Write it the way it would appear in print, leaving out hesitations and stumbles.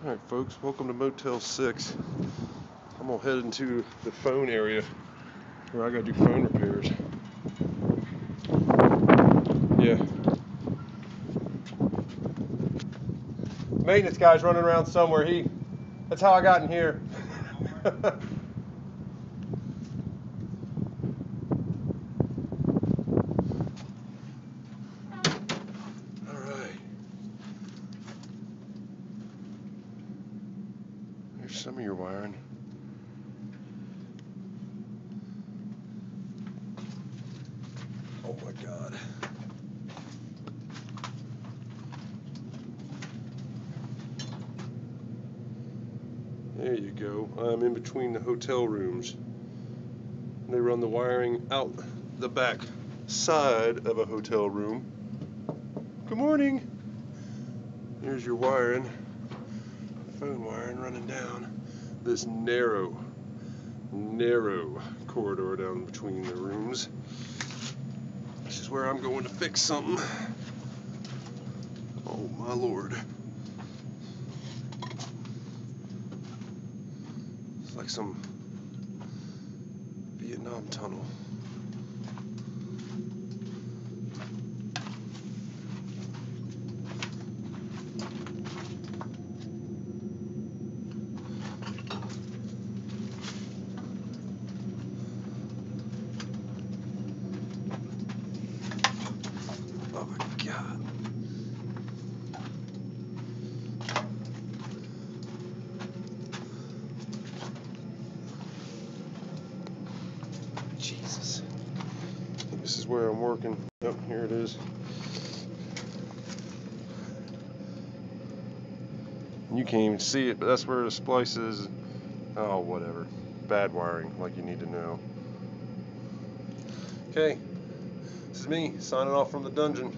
Alright folks, welcome to Motel 6. I'm gonna head into the phone area where I gotta do phone repairs. Yeah. Maintenance guy's running around somewhere. That's how I got in here. Alright. Here's some of your wiring. Oh my God. There you go. I'm in between the hotel rooms. They run the wiring out the back side of a hotel room. Good morning. Here's your wiring. Phone wiring running down this narrow corridor down between the rooms. This is where I'm going to fix something. Oh my Lord. It's like some Vietnam tunnel. Oh my God. Jesus. This is where I'm working. Yep, here it is. You can't even see it, but that's where the splice is. Oh, whatever. Bad wiring, like you need to know. Okay, this is me signing off from the dungeon.